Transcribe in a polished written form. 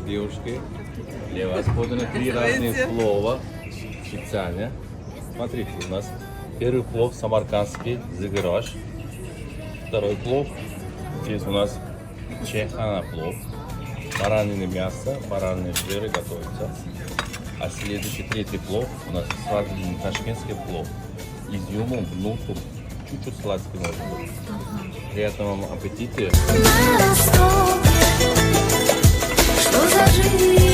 девушки. Для вас поданы 3 разных плова специально. Смотрите, у нас первый плов самаркандский, зыгыраш. Второй плов, здесь у нас чехана плов. Баранины мясо, баранные жиры готовятся. А следующий, третий плов у нас сладкий ташкентский плов. Изюмом внутрь, чуть-чуть сладкий может быть. Приятного вам аппетита! Что за жизнь?